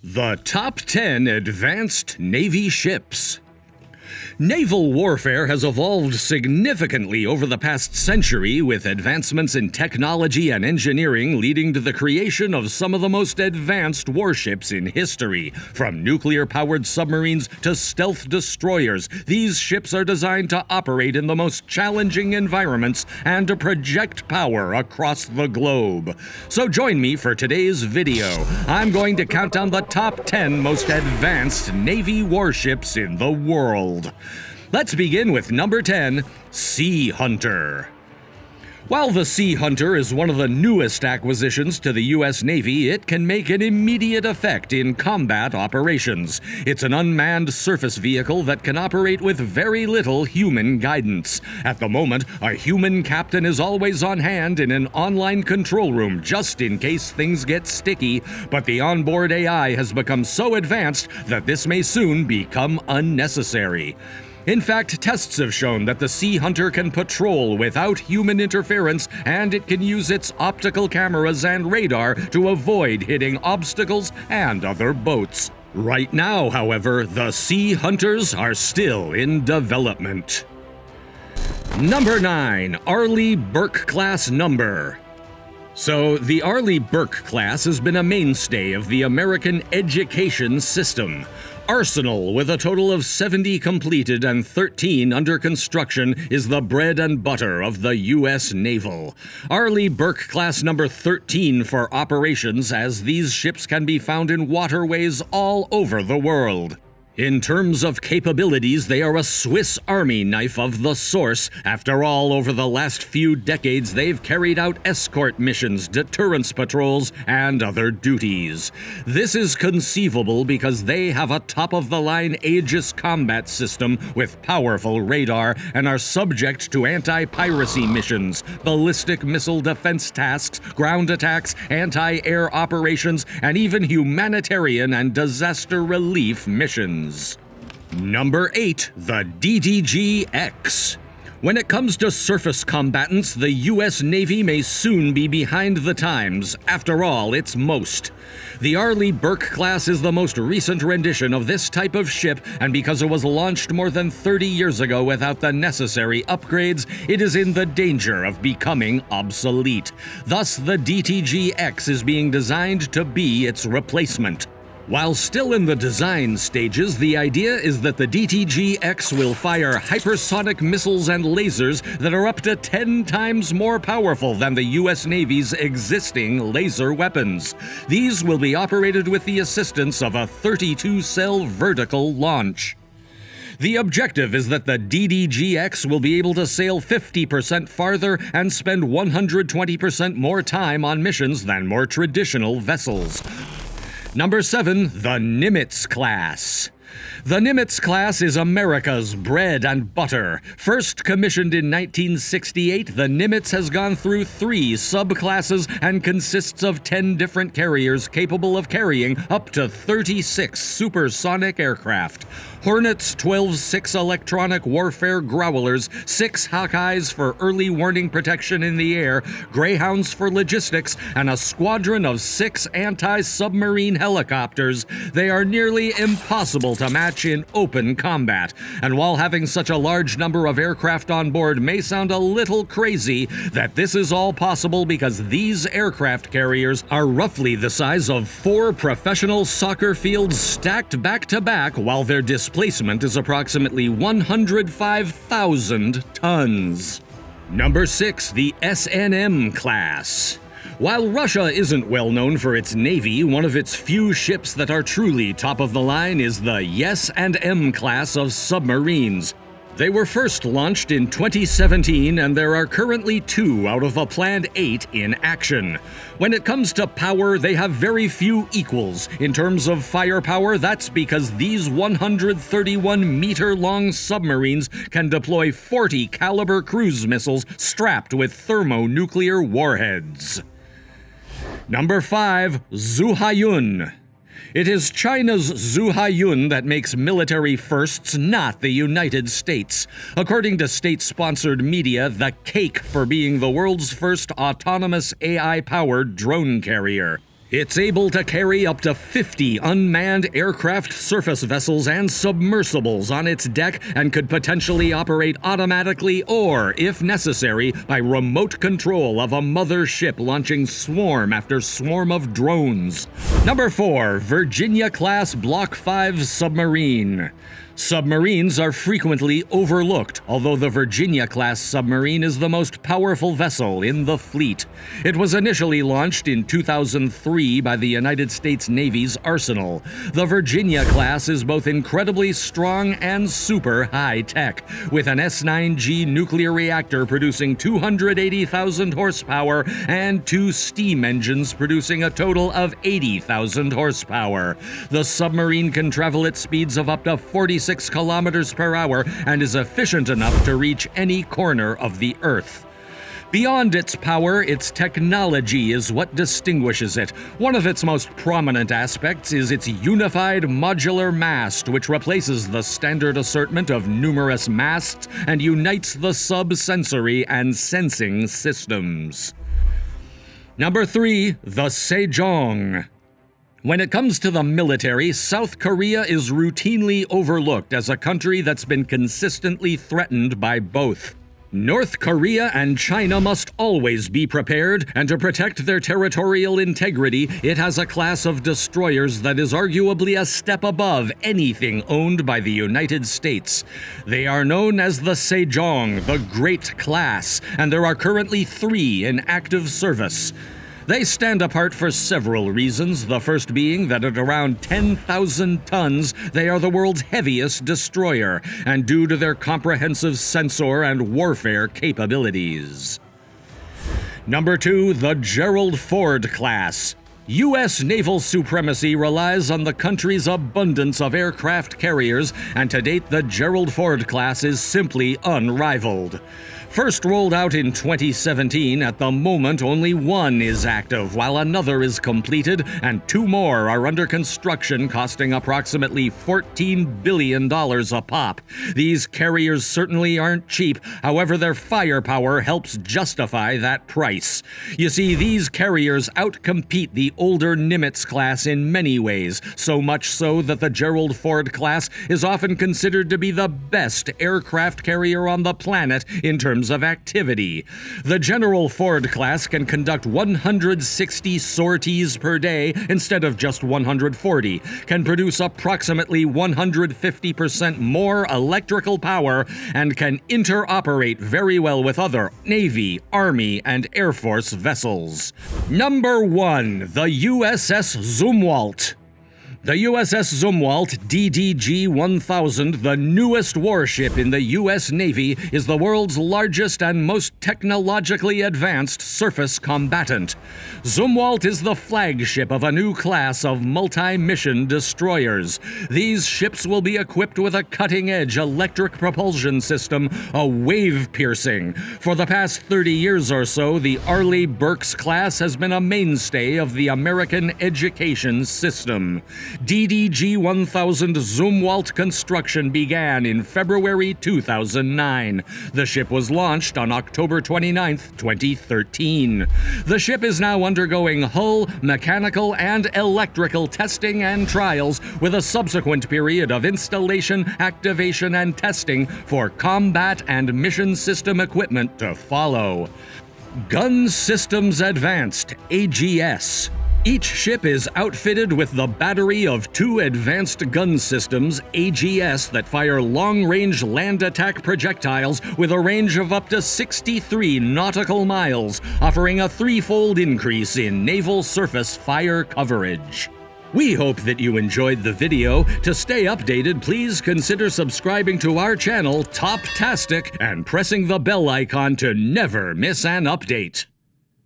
The Top 10 Advanced Navy Ships. Naval warfare has evolved significantly over the past century, with advancements in technology and engineering leading to the creation of some of the most advanced warships in history. From nuclear-powered submarines to stealth destroyers, these ships are designed to operate in the most challenging environments and to project power across the globe. So join me for today's video. I'm going to count down the top 10 most advanced Navy warships in the world. Let's begin with number 10, Sea Hunter. While the Sea Hunter is one of the newest acquisitions to the U.S. Navy, it can make an immediate effect in combat operations. It's an unmanned surface vehicle that can operate with very little human guidance. At the moment, a human captain is always on hand in an online control room just in case things get sticky, but the onboard AI has become so advanced that this may soon become unnecessary. In fact, tests have shown that the Sea Hunter can patrol without human interference, and it can use its optical cameras and radar to avoid hitting obstacles and other boats. Right now, however, the Sea Hunters are still in development. Number 9, Arleigh Burke-class number. So, the Arleigh Burke class has been a mainstay of the American education system. Arsenal, with a total of 70 completed and 13 under construction, is the bread and butter of the U.S. Naval. Arleigh Burke class number 13 for operations, as these ships can be found in waterways all over the world. In terms of capabilities, they are a Swiss Army knife of the source. After all, over the last few decades, they've carried out escort missions, deterrence patrols, and other duties. This is conceivable because they have a top-of-the-line Aegis combat system with powerful radar and are subject to anti-piracy missions, ballistic missile defense tasks, ground attacks, anti-air operations, and even humanitarian and disaster relief missions. Number 8, the DDG-X. When it comes to surface combatants, the U.S. Navy may soon be behind the times. After all, it's most. The Arleigh Burke class is the most recent rendition of this type of ship, and because it was launched more than 30 years ago without the necessary upgrades, it is in the danger of becoming obsolete. Thus, the DDG-X is being designed to be its replacement. While still in the design stages, the idea is that the DDG-X will fire hypersonic missiles and lasers that are up to 10 times more powerful than the U.S. Navy's existing laser weapons. These will be operated with the assistance of a 32-cell vertical launch. The objective is that the DDG-X will be able to sail 50% farther and spend 120% more time on missions than more traditional vessels. Number 7, the Nimitz class. The Nimitz class is America's bread and butter. First commissioned in 1968, the Nimitz has gone through 3 subclasses and consists of 10 different carriers capable of carrying up to 36 supersonic aircraft. Hornets, 12 6 electronic warfare Growlers, 6 Hawkeyes for early warning protection in the air, Greyhounds for logistics, and a squadron of 6 anti-submarine helicopters. They are nearly impossible to match in open combat. And while having such a large number of aircraft on board may sound a little crazy, that this is all possible because these aircraft carriers are roughly the size of 4 professional soccer fields stacked back to back, while their displacement is approximately 105,000 tons. Number 6, the S&M class. While Russia isn't well known for its navy, one of its few ships that are truly top of the line is the S&M class of submarines. They were first launched in 2017, and there are currently 2 out of a planned 8 in action. When it comes to power, they have very few equals. In terms of firepower, that's because these 131-meter-long submarines can deploy 40-caliber cruise missiles strapped with thermonuclear warheads. Number 5, Zuhaiyun. It is China's Zuhaiyun that makes military firsts, not the United States. According to state-sponsored media, the cake for being the world's first autonomous AI-powered drone carrier. It's able to carry up to 50 unmanned aircraft, surface vessels, and submersibles on its deck and could potentially operate automatically or, if necessary, by remote control of a mother ship launching swarm after swarm of drones. Number 4. Virginia-class Block 5 submarine. Submarines are frequently overlooked, although the Virginia-class submarine is the most powerful vessel in the fleet. It was initially launched in 2003 by the United States Navy's arsenal. The Virginia-class is both incredibly strong and super high-tech, with an S-9G nuclear reactor producing 280,000 horsepower and 2 steam engines producing a total of 80,000 horsepower. The submarine can travel at speeds of up to 46 kilometers per hour and is efficient enough to reach any corner of the Earth. Beyond its power, its technology is what distinguishes it. One of its most prominent aspects is its unified modular mast, which replaces the standard assortment of numerous masts and unites the sub-sensory and sensing systems. Number 3. The Sejong. When it comes to the military, South Korea is routinely overlooked as a country that's been consistently threatened by both. North Korea and China must always be prepared, and to protect their territorial integrity, it has a class of destroyers that is arguably a step above anything owned by the United States. They are known as the Sejong, the Great Class, and there are currently 3 in active service. They stand apart for several reasons, the first being that at around 10,000 tons, they are the world's heaviest destroyer, and due to their comprehensive sensor and warfare capabilities. Number 2, the Gerald Ford class. U.S. naval supremacy relies on the country's abundance of aircraft carriers, and to date the Gerald Ford class is simply unrivaled. First rolled out in 2017, at the moment only 1 is active, while another is completed, and 2 more are under construction, costing approximately $14 billion a pop. These carriers certainly aren't cheap, however their firepower helps justify that price. You see, these carriers outcompete the older Nimitz class in many ways, so much so that the Gerald Ford class is often considered to be the best aircraft carrier on the planet in terms of activity. The General Ford class can conduct 160 sorties per day instead of just 140, can produce approximately 150% more electrical power, and can interoperate very well with other Navy, Army, and Air Force vessels. Number 1. The USS Zumwalt. The USS Zumwalt DDG-1000, the newest warship in the U.S. Navy, is the world's largest and most technologically advanced surface combatant. Zumwalt is the flagship of a new class of multi-mission destroyers. These ships will be equipped with a cutting-edge electric propulsion system, a wave-piercing. For the past 30 years or so, the Arleigh Burks class has been a mainstay of the American education system. DDG-1000 Zumwalt construction began in February 2009. The ship was launched on October 29, 2013. The ship is now undergoing hull, mechanical, and electrical testing and trials, with a subsequent period of installation, activation, and testing for combat and mission system equipment to follow. Gun Systems Advanced, AGS. Each ship is outfitted with the battery of 2 advanced gun systems, AGS, that fire long-range land attack projectiles with a range of up to 63 nautical miles, offering a 3-fold increase in naval surface fire coverage. We hope that you enjoyed the video. To stay updated, please consider subscribing to our channel, TopTastic, and pressing the bell icon to never miss an update.